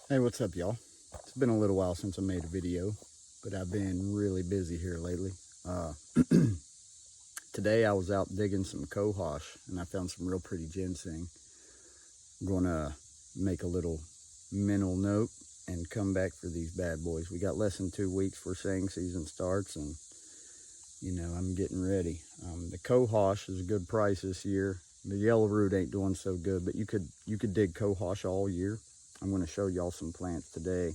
Hey, what's up, y'all? It's been a little while since I made a video, but I've been really busy here lately. Uh, Today I was out digging some cohosh and I found some real pretty ginseng. I'm gonna make a little mental note and come back for these bad boys. We got less than 2 weeks before saying season starts, and I'm getting ready. The cohosh is a good price this year. The yellow root ain't doing so good, but you could dig cohosh all year. I'm going to show y'all some plants today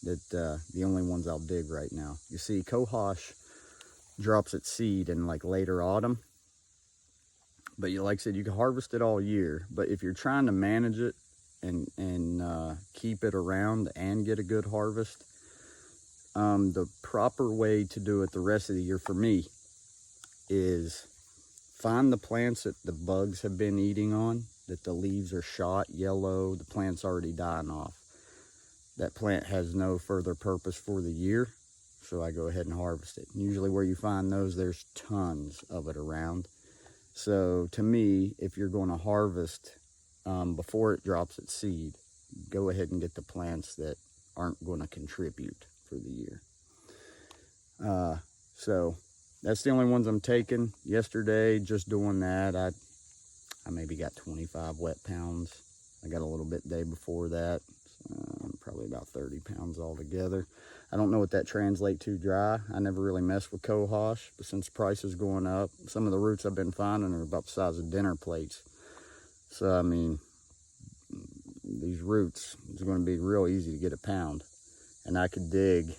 that the only ones I'll dig right now. You see, cohosh drops its seed in like later autumn, but like I said, you can harvest it all year. But if you're trying to manage it and keep it around and get a good harvest, the proper way to do it the rest of the year for me is find the plants that the bugs have been eating on, that the leaves are shot yellow, the plant's already dying off. That plant has no further purpose for the year, so I go ahead and harvest it. Usually where you find those, there's tons of it around. So to me, if you're going to harvest before it drops its seed, go ahead and get the plants that aren't going to contribute for the year. So that's the only ones I'm taking. Yesterday, just doing that, I maybe got 25 wet pounds. I got a little bit day before that, probably about 30 pounds altogether. I don't know what that translates to dry. I never really messed with cohosh, but since price is going up, some of the roots I've been finding are about the size of dinner plates. So, I mean, these roots, it's going to be real easy to get a pound. And I could dig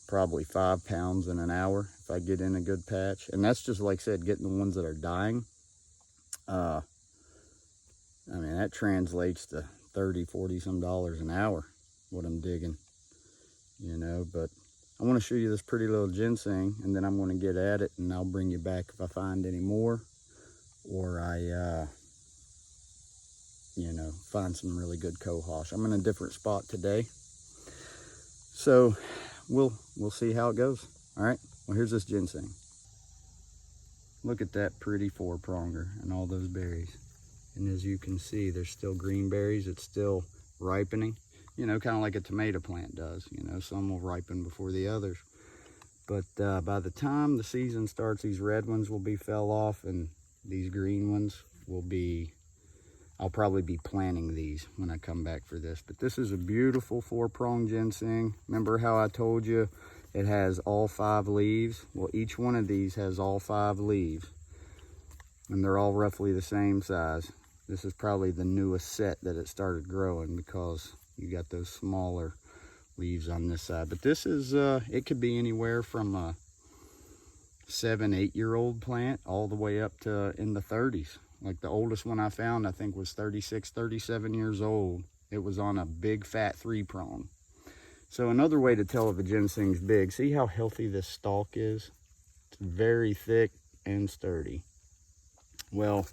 probably 5 pounds in an hour if I get in a good patch. And that's just, like I said, getting the ones that are dying. I mean, that translates to 30, 40 some dollars an hour, what I'm digging, but I want to show you this pretty little ginseng, and then I'm going to get at it, and I'll bring you back if I find any more, or I, find some really good cohosh. I'm in a different spot today, so we'll see how it goes. All right, well, here's this ginseng. Look at that pretty four-pronger and all those berries. And as you can see, there's still green berries. It's still ripening, kind of like a tomato plant does. Some will ripen before the others. But by the time the season starts, these red ones will be fell off, and these green ones will be, I'll probably be planting these when I come back for this. But this is a beautiful four-prong ginseng. Remember how I told you it has all 5 leaves? Well, each one of these has all 5 leaves, and they're all roughly the same size. This is probably the newest set that it started growing, because you got those smaller leaves on this side. But this is, it could be anywhere from a 7-8 year old plant all the way up to in the 30s. Like the oldest one I found, I think, was 36, 37 years old. It was on a big fat 3-prong. So another way to tell if a ginseng's big, see how healthy this stalk is? It's very thick and sturdy. Well,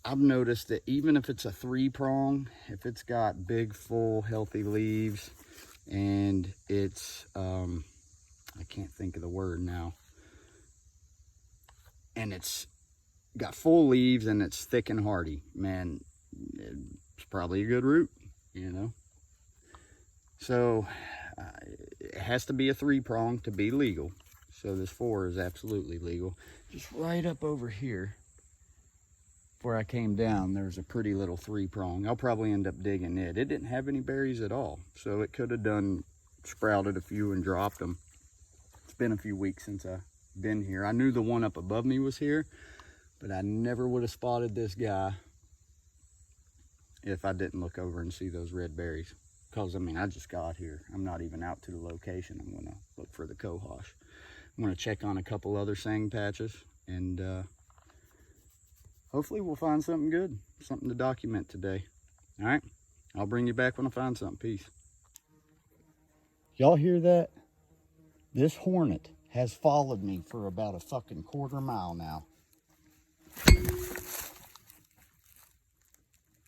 I've noticed that even if it's a 3-prong, if it's got big, full, healthy leaves, and it's, I can't think of the word now, and it's got full leaves and it's thick and hardy, man, it's probably a good root, So it has to be a 3-prong to be legal. So this 4 is absolutely legal. Just right up over here, before I came down, there's a pretty little 3-prong. I'll probably end up digging it. It didn't have any berries at all, so it could have sprouted a few and dropped them. It's been a few weeks since I've been here. I knew the one up above me was here, but I never would have spotted this guy if I didn't look over and see those red berries. Because, I mean, I just got here. I'm not even out to the location. I'm going to look for the cohosh. I'm going to check on a couple other sang patches, and hopefully we'll find something good, something to document today. All right, I'll bring you back when I find something. Peace. Y'all hear that? This hornet has followed me for about a fucking quarter mile now.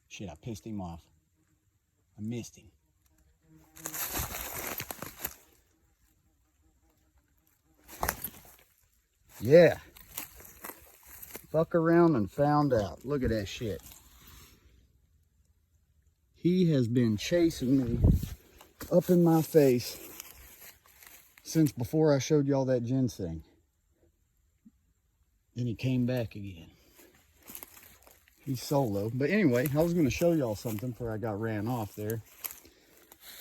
Shit, I pissed him off. I missed him. Yeah. Fuck around and found out. Look at that shit. He has been chasing me up in my face since before I showed y'all that ginseng. Then he came back again. He's solo. But anyway, I was going to show y'all something before I got ran off there.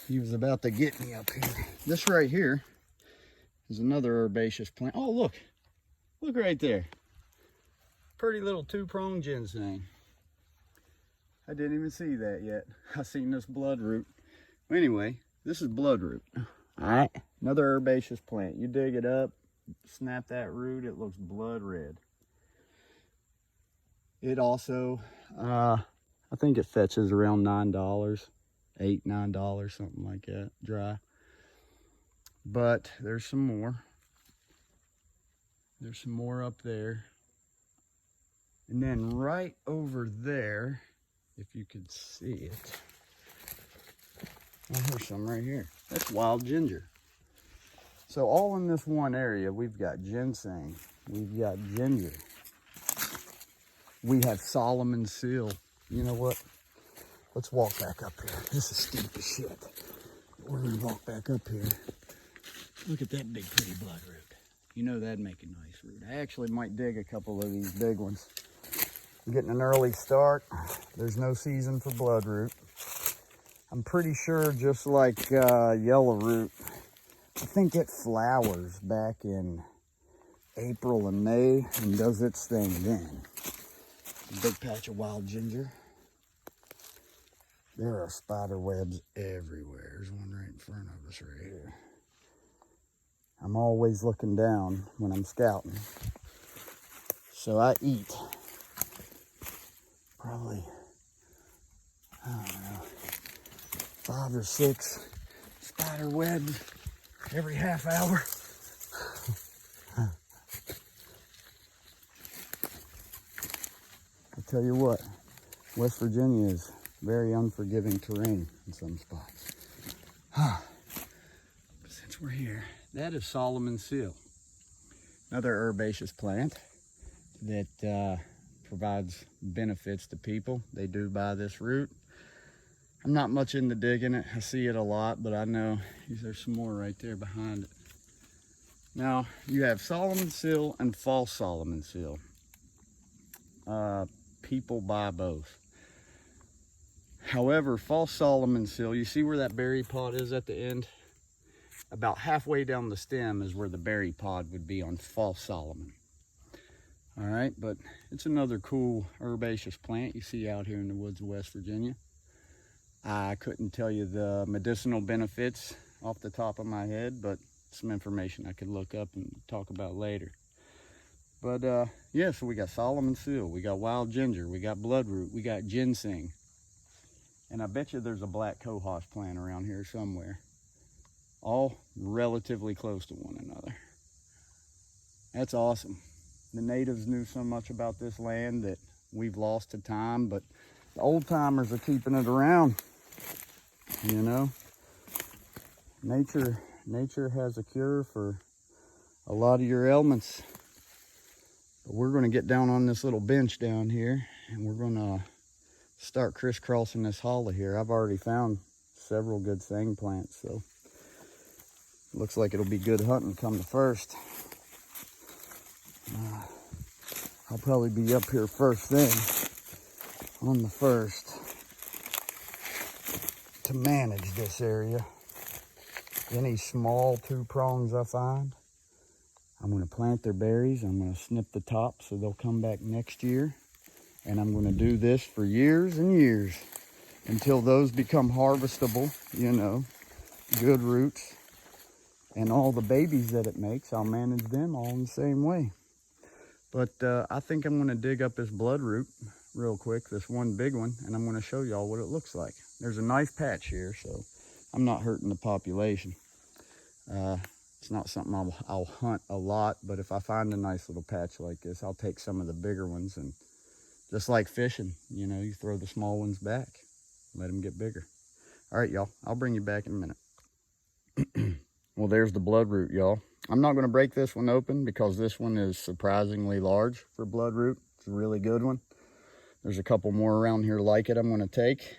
He was about to get me up here. This right here is another herbaceous plant. Oh, look. Look right there. Pretty little two-pronged ginseng. I didn't even see that yet. I seen this bloodroot. Anyway, this is bloodroot. All right. Another herbaceous plant. You dig it up, snap that root, it looks blood red. It also, I think it fetches around $9, $8, $9, something like that, dry. But there's some more. There's some more up there. And then right over there, if you could see it. Oh, here's some right here. That's wild ginger. So all in this one area, we've got ginseng, we've got ginger. We have Solomon seal. You know what? Let's walk back up here. This is steep as shit. We're gonna walk back up here. Look at that big pretty bloodroot. You know that'd make a nice root. I actually might dig a couple of these big ones. I'm getting an early start. There's no season for bloodroot. I'm pretty sure just like yellow root, I think it flowers back in April and May and does its thing then. A big patch of wild ginger. There are spider webs everywhere. There's one right in front of us right here. I'm always looking down when I'm scouting. So I eat probably, I don't know, 5 or 6 spider webs every half hour. I tell you what, West Virginia is very unforgiving terrain in some spots. But since we're here, that is Solomon seal, another herbaceous plant that provides benefits to people. They do buy this root. I'm not much into digging it. I see it a lot, but I know there's some more right there behind it. Now, you have Solomon seal and false Solomon seal. People buy both. However, false Solomon seal, you see where that berry pod is at the end? About halfway down the stem is where the berry pod would be on false Solomon. All right, but it's another cool herbaceous plant you see out here in the woods of West Virginia. I couldn't tell you the medicinal benefits off the top of my head, but some information I could look up and talk about later. But yeah, so we got Solomon seal, we got wild ginger, we got bloodroot, we got ginseng. And I bet you there's a black cohosh plant around here somewhere. All relatively close to one another. That's awesome. The natives knew so much about this land that we've lost to time, but the old timers are keeping it around. You know, nature has a cure for a lot of your ailments. But we're going to get down on this little bench down here, and we're going to start crisscrossing this hollow here. I've already found several good thing plants, so looks like it'll be good hunting come the first. I'll probably be up here first thing on the first to manage this area. Any small 2 prongs I find, I'm going to plant their berries. I'm going to snip the top so they'll come back next year. And I'm going to do this for years and years until those become harvestable, you know, good roots. And all the babies that it makes, I'll manage them all in the same way. But I think I'm going to dig up this bloodroot real quick, this one big one, and I'm going to show y'all what it looks like. There's a nice patch here, so I'm not hurting the population. It's not something I'll hunt a lot, but if I find a nice little patch like this, I'll take some of the bigger ones, and just like fishing, you know, you throw the small ones back, let them get bigger. All right, y'all, I'll bring you back in a minute. Well, there's the bloodroot, y'all. I'm not going to break this one open because this one is surprisingly large for bloodroot. It's a really good one. There's a couple more around here like it I'm going to take.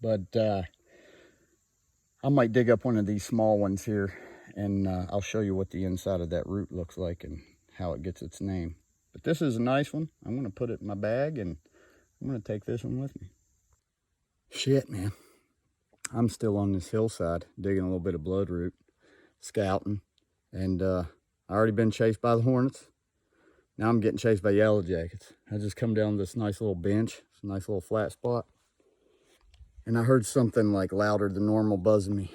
But I might dig up one of these small ones here, and I'll show you what the inside of that root looks like and how it gets its name. But this is a nice one. I'm going to put it in my bag, and I'm going to take this one with me. Shit, man. I'm still on this hillside digging a little bit of bloodroot, scouting, and I already been chased by the hornets. Now I'm getting chased by yellow jackets. I just come down this nice little bench. It's a nice little flat spot. And I heard something like louder than normal buzzing me.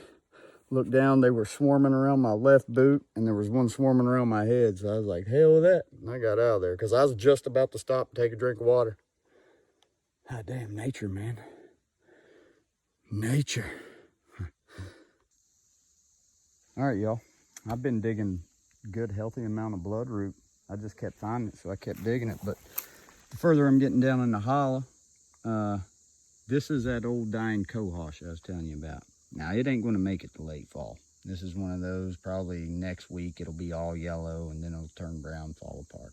Looked down, they were swarming around my left boot, and there was one swarming around my head. So I was like, hell with that. And I got out of there because I was just about to stop and take a drink of water. God damn, nature, man. Nature. All right, y'all. I've been digging a good, healthy amount of bloodroot. I just kept finding it, so I kept digging it. But the further I'm getting down in the hollow, this is that old dying cohosh I was telling you about. Now, it ain't going to make it to late fall. This is one of those, probably next week, it'll be all yellow, and then it'll turn brown, fall apart.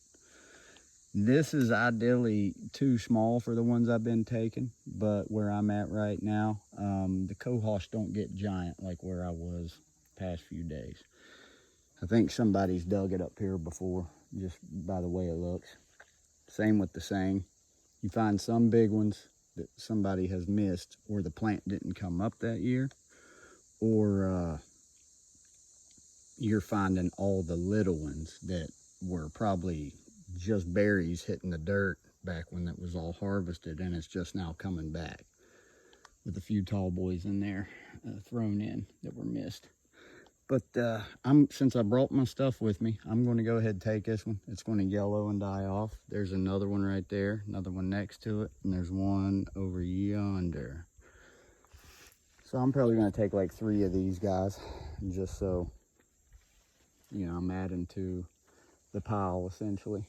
This is ideally too small for the ones I've been taking, but where I'm at right now, the cohosh don't get giant like where I was past few days. I think somebody's dug it up here before, just by the way it looks. Same with the Ginseng. You find some big ones that somebody has missed, or the plant didn't come up that year, or you're finding all the little ones that were probably just berries hitting the dirt back when it was all harvested, and it's just now coming back with a few tall boys in there thrown in that were missed. But since I brought my stuff with me, I'm going to go ahead and take this one. It's going to yellow and die off. There's another one right there, another one next to it, and there's one over yonder. So I'm probably going to take like 3 of these guys, just so, you know, I'm adding to the pile essentially.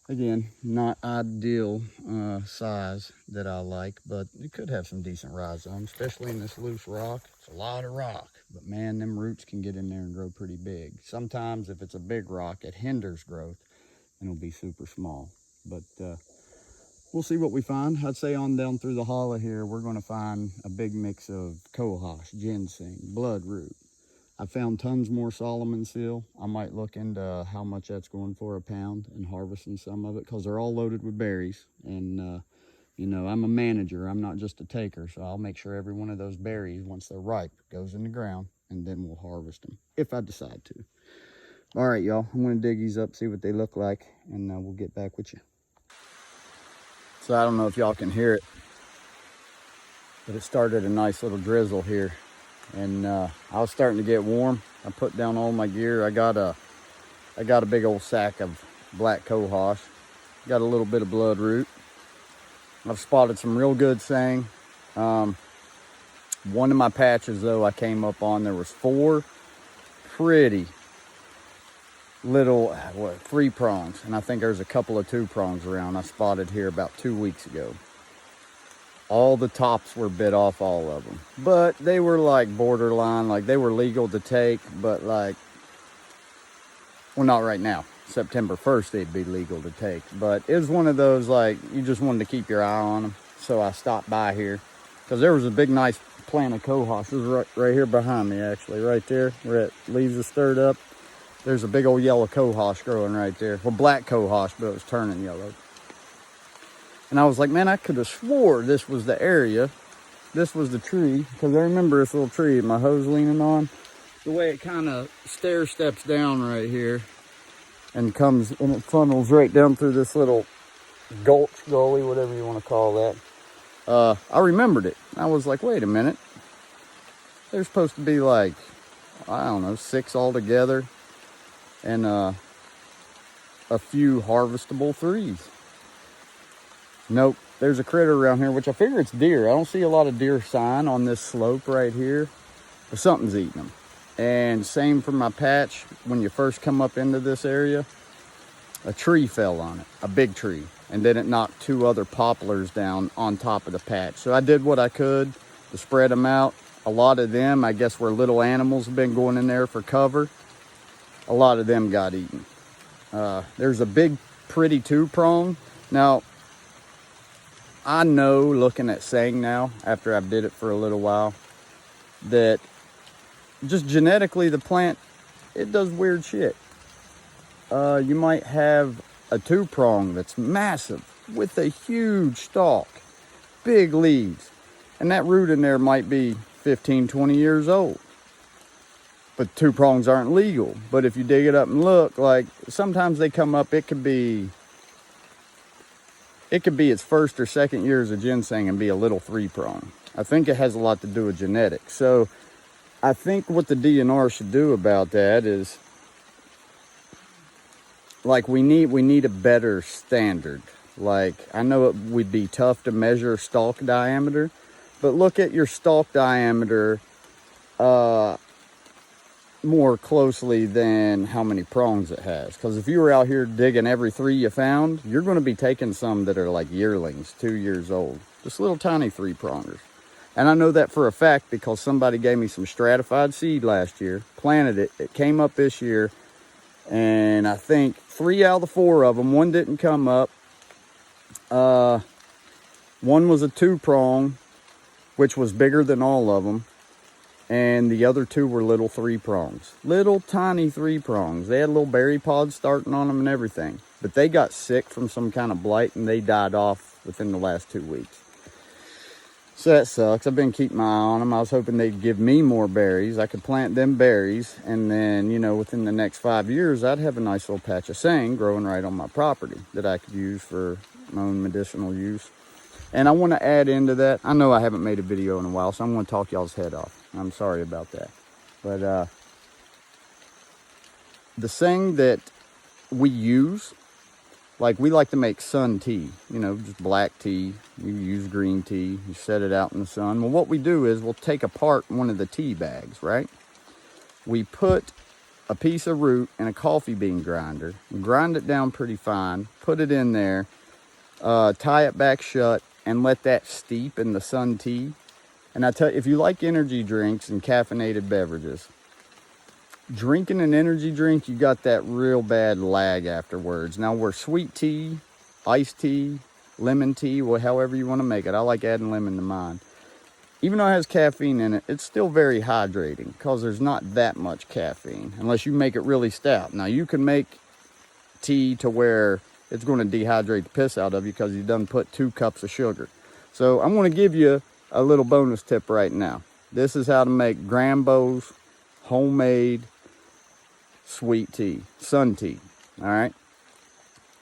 Again, not ideal size that I like, but it could have some decent rhizome, especially in this loose rock. It's a lot of rock, but man, them roots can get in there and grow pretty big. Sometimes if it's a big rock, it hinders growth and it'll be super small. But we'll see what we find. I'd say on down through the hollow here, we're going to find a big mix of cohosh, ginseng, bloodroot. I found tons more Solomon seal. I might look into how much that's going for a pound and harvesting some of it, because they're all loaded with berries. And, you know, I'm a manager. I'm not just a taker. So I'll make sure every one of those berries, once they're ripe, goes in the ground, and then we'll harvest them if I decide to. All right, y'all. I'm going to dig these up, see what they look like, and we'll get back with you. So I don't know if y'all can hear it, but it started a nice little drizzle here. And I was starting to get warm. I put down all my gear. I got a big old sack of black cohosh. Got a little bit of bloodroot. I've spotted some real good Ginseng. One of my patches though I came up on, there was 4 pretty little 3 prongs, and I think there's a couple of 2 prongs around. I spotted here about 2 weeks ago. All the tops were bit off, all of them. But they were like borderline, like they were legal to take, but like, well, not right now. September 1st, they'd be legal to take. But it was one of those, like, you just wanted to keep your eye on them. So I stopped by here, because there was a big, nice plant of cohosh. This is right here behind me, actually, right there, where it leaves are stirred up. There's a big old yellow cohosh growing right there. Well, black cohosh, but it was turning yellow. And I was like, man, I could have swore this was the area. This was the tree. Because I remember this little tree my hose leaning on. The way it kind of stair steps down right here. And comes, and it funnels right down through this little gulch, gully, whatever you want to call that. I remembered it. I was like, wait a minute. There's supposed to be like, I don't know, 6 altogether. And a few harvestable 3s. Nope, there's a critter around here, which I figure it's deer. I don't see a lot of deer sign on this slope right here, but something's eating them. And same for my patch. When you first come up into this area, a tree fell on it, a big tree, and then it knocked 2 other poplars down on top of the patch. So I did what I could to spread them out. A lot of them, I guess, where little animals have been going in there for cover, a lot of them got eaten. There's a big, pretty 2-prong. Now, I know, looking at Ginseng now, after I've did it for a little while, that just genetically the plant, it does weird shit. You might have a 2-prong that's massive with a huge stalk, big leaves, and that root in there might be 15, 20 years old. But 2 prongs aren't legal. But if you dig it up and look, like sometimes they come up, it could be its first or second years of ginseng and be a little 3-prong. I think it has a lot to do with genetics. So I think what the DNR should do about that is, like, we need a better standard. Like, I know it would be tough to measure stalk diameter, but look at your stalk diameter more closely than how many prongs it has. Because if you were out here digging every 3 you found, you're going to be taking some that are like yearlings, 2 years old. Just little tiny 3-prongers. And I know that for a fact because somebody gave me some stratified seed last year, planted it, it came up this year, and I think 3 out of the 4 of them, one didn't come up. One was a 2-prong, which was bigger than all of them. And the other 2 were little 3-prongs. Little tiny 3-prongs. They had little berry pods starting on them and everything. But they got sick from some kind of blight and they died off within the last 2 weeks. So that sucks. I've been keeping my eye on them. I was hoping they'd give me more berries. I could plant them berries. And then, you know, within the next 5 years, I'd have a nice little patch of Ginseng growing right on my property that I could use for my own medicinal use. And I want to add into that. I know I haven't made a video in a while, so I'm going to talk y'all's head off. I'm sorry about that. But the thing that we use, like we like to make sun tea, you know, just black tea. You use green tea, you set it out in the sun. Well, what we do is we'll take apart one of the tea bags, right? We put a piece of root in a coffee bean grinder, grind it down pretty fine, put it in there, tie it back shut, and let that steep in the sun tea. And I tell you, if you like energy drinks and caffeinated beverages, drinking an energy drink, you got that real bad lag afterwards. Now, where sweet tea, iced tea, lemon tea, well, however you want to make it, I like adding lemon to mine. Even though it has caffeine in it, it's still very hydrating because there's not that much caffeine unless you make it really stout. Now, you can make tea to where it's going to dehydrate the piss out of you because you done put 2 cups of sugar. So I'm going to give you a little bonus tip right now. This is how to make Grambo's homemade sweet tea, sun tea. All right.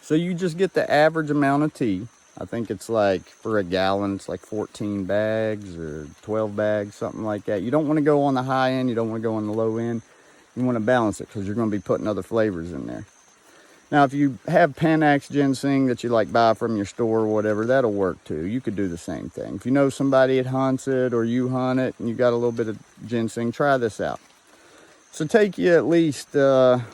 So you just get the average amount of tea. I think it's like, for a gallon, it's like 14 bags or 12 bags, something like that. You don't want to go on the high end. You don't want to go on the low end. You want to balance it because you're going to be putting other flavors in there. Now, if you have Panax ginseng that you like buy from your store or whatever, that'll work too. You could do the same thing. If you know somebody that hunts it or you hunt it and you got a little bit of ginseng, try this out. So take you at least, 5-10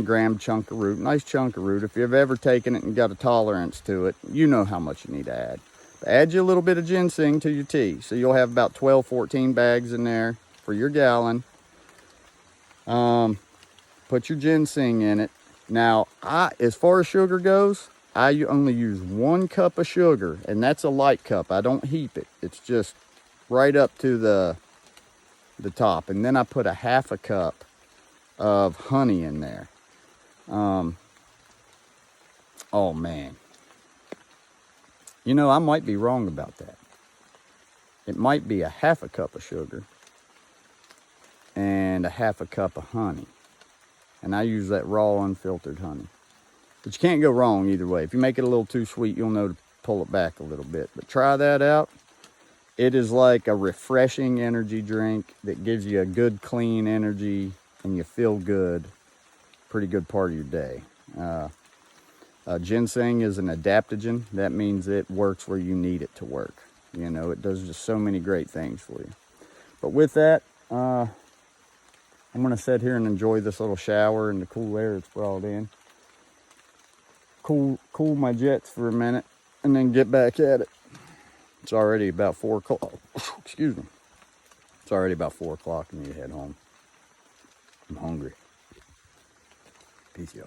gram chunk of root, nice chunk of root. If you've ever taken it and got a tolerance to it, you know how much you need to add. But add you a little bit of ginseng to your tea. So you'll have about 12, 14 bags in there for your gallon. Put your ginseng in it. Now, as far as sugar goes, I only use 1 cup of sugar, and that's a light cup. I don't heap it. It's just right up to the top. And then I put a 1/2 cup of honey in there. Oh, man. You know, I might be wrong about that. It might be a 1/2 cup of sugar and a 1/2 cup of honey. And I use that raw, unfiltered honey. But you can't go wrong either way. If you make it a little too sweet, you'll know to pull it back a little bit. But try that out. It is like a refreshing energy drink that gives you a good, clean energy, and you feel good. Pretty good part of your day. Ginseng is an adaptogen. That means it works where you need it to work. You know, it does just so many great things for you. But with that, I'm going to sit here and enjoy this little shower and the cool air it's brought in. Cool my jets for a minute and then get back at it. It's already about 4 o'clock. Excuse me. It's already about 4 o'clock and you head home. I'm hungry. Peace, y'all.